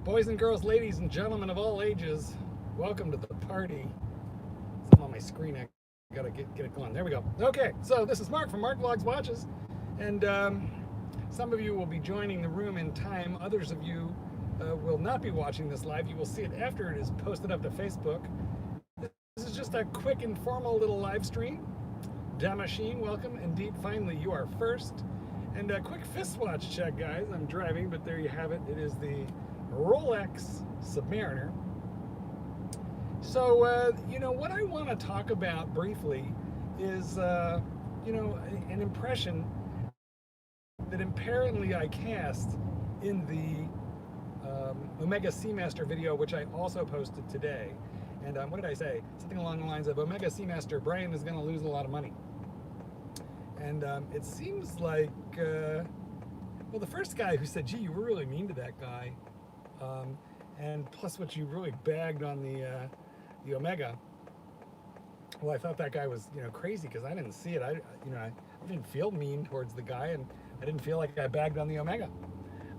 Boys and girls, ladies and gentlemen of all ages, welcome to the party. Something on my screen, I gotta get it going. There we go. Okay, so this is Mark from Mark Vlogs Watches, and some of you will be joining the room in time. Others of you will not be watching this live. You will see it after it is posted up to Facebook. This is just a quick, informal little live stream. Damashine, welcome. Indeed, finally, you are first. And a quick fist watch check, guys. I'm driving, but there you have it. It is the Rolex Submariner. So, what I want to talk about briefly is, an impression that apparently I cast in the Omega Seamaster video, which I also posted today. And what did I say? Something along the lines of Omega Seamaster, Brian is going to lose a lot of money. And it seems like, the first guy who said, gee, you were really mean to that guy, and plus what you really bagged on the Omega, well, I thought that guy was, crazy because I didn't see it. I didn't feel mean towards the guy, and I didn't feel like I bagged on the Omega.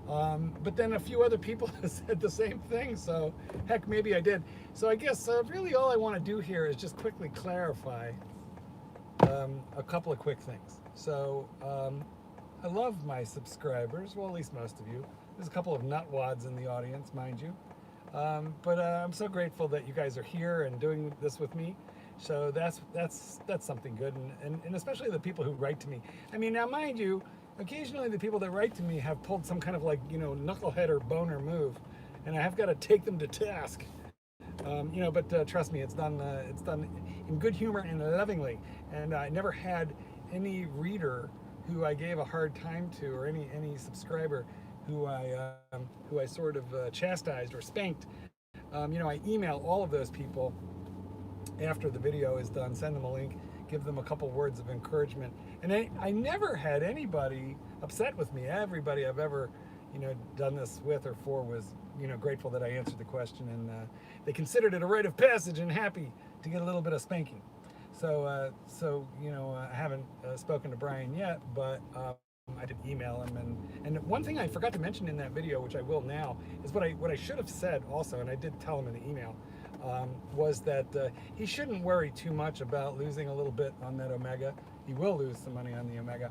But then a few other people said the same thing, so heck, maybe I did. So I guess really all I want to do here is just quickly clarify a couple of quick things. So I love my subscribers, well, at least most of you. There's a couple of nutwads in the audience, mind you. But I'm so grateful that you guys are here and doing this with me. So that's something good, and especially the people who write to me. I mean, now mind you, occasionally the people that write to me have pulled some kind of knucklehead or boner move, and I have got to take them to task. But trust me, it's done in good humor and lovingly. And I never had any reader who I gave a hard time to, or any subscriber who I sort of chastised or spanked. I email all of those people after the video is done, send them a link, give them a couple words of encouragement, and I never had anybody upset with me. Everybody I've ever done this with or for was grateful that I answered the question, and they considered it a rite of passage and happy to get a little bit of spanking. So I haven't spoken to Brian yet, but I did email him, and one thing I forgot to mention in that video, which I will now, is what I should have said also, and I did tell him in the email, was that he shouldn't worry too much about losing a little bit on that Omega. He will lose some money on the Omega,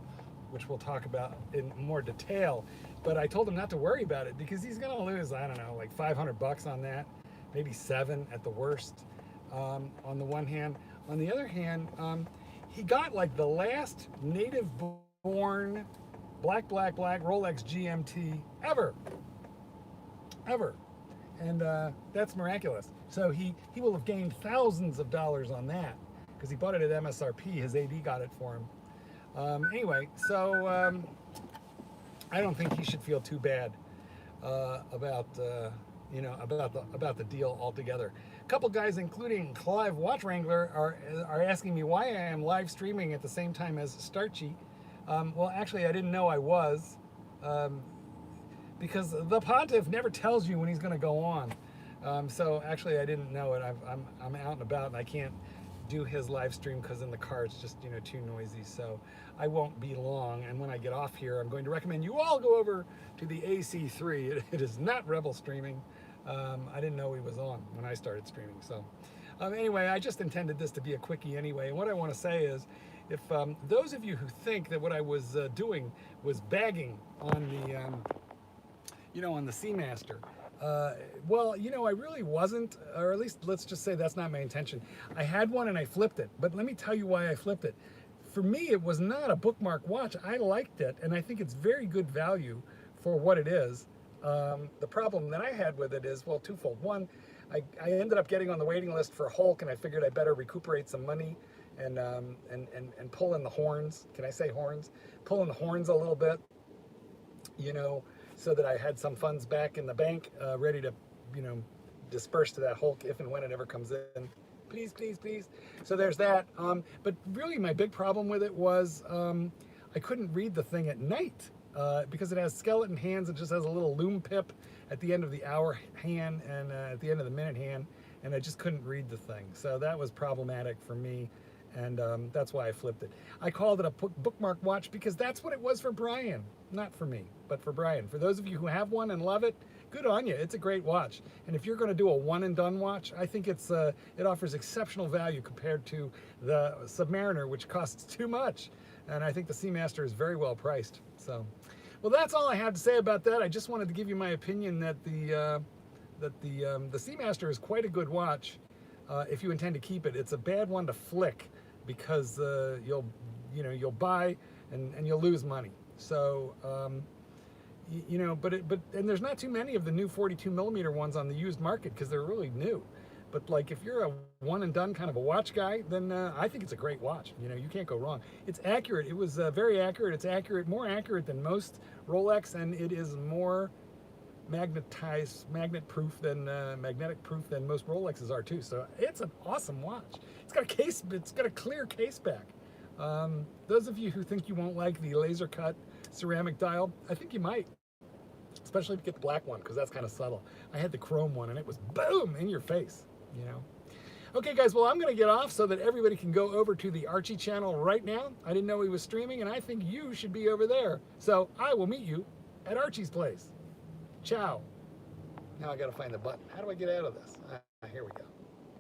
which we'll talk about in more detail. But I told him not to worry about it because he's going to lose, I don't know, like $500 on that, maybe $7 at the worst. On the one hand, on the other hand, he got like the last native-born black Rolex GMT ever, and that's miraculous. So he will have gained thousands of dollars on that because he bought it at MSRP. His AD got it for him. Anyway, so I don't think he should feel too bad about the deal altogether. A couple guys, including Clive Watch Wrangler, are asking me why I am live streaming at the same time as Starchy. Well, actually, I didn't know I was, because the Pontiff never tells you when he's going to go on. So actually, I didn't know it. I'm out and about, and I can't do his live stream because in the car it's just too noisy. So I won't be long. And when I get off here, I'm going to recommend you all go over to the AC3. It is not Rebel streaming. I didn't know he was on when I started streaming. So anyway, I just intended this to be a quickie anyway. And what I want to say is, if those of you who think that what I was doing was bagging on the on the Seamaster, well, I really wasn't, or at least let's just say that's not my intention. I had one and I flipped it, but let me tell you why I flipped it. For me, it was not a bookmark watch. I liked it, and I think it's very good value for what it is. The problem that I had with it is, well, twofold. One, I ended up getting on the waiting list for Hulk, and I figured I better recuperate some money and pull in the horns. Can I say horns? Pull in the horns a little bit, so that I had some funds back in the bank, ready to, disperse to that Hulk if and when it ever comes in. Please, please, please. So there's that. But really my big problem with it was I couldn't read the thing at night because it has skeleton hands. It just has a little loom pip at the end of the hour hand and at the end of the minute hand, and I just couldn't read the thing. So that was problematic for me. And that's why I flipped it. I called it a bookmark watch because that's what it was for Brian. Not for me, but for Brian. For those of you who have one and love it, good on you. It's a great watch. And if you're going to do a one and done watch, I think it offers exceptional value compared to the Submariner, which costs too much. And I think the Seamaster is very well priced. So, well, that's all I have to say about that. I just wanted to give you my opinion that the Seamaster is quite a good watch if you intend to keep it. It's a bad one to flick because you'll buy and you'll lose money. So and there's not too many of the new 42mm ones on the used market because they're really new. But like if you're a one and done kind of a watch guy, then I think it's a great watch. You can't go wrong. It's accurate. It was very accurate. It's accurate, more accurate than most Rolex, and it is more magnet proof than magnetic proof than most Rolexes are too. So it's an awesome watch. It's got a case. It's got a clear case back. Those of you who think you won't like the laser cut ceramic dial, I think you might. Especially if you get the black one, because that's kind of subtle. I had the chrome one and it was boom in your face. Okay guys, well I'm gonna get off so that everybody can go over to the Archie channel right now. I didn't know he was streaming and I think you should be over there. So I will meet you at Archie's place. Ciao. Now I gotta find the button. How do I get out of this? Here we go.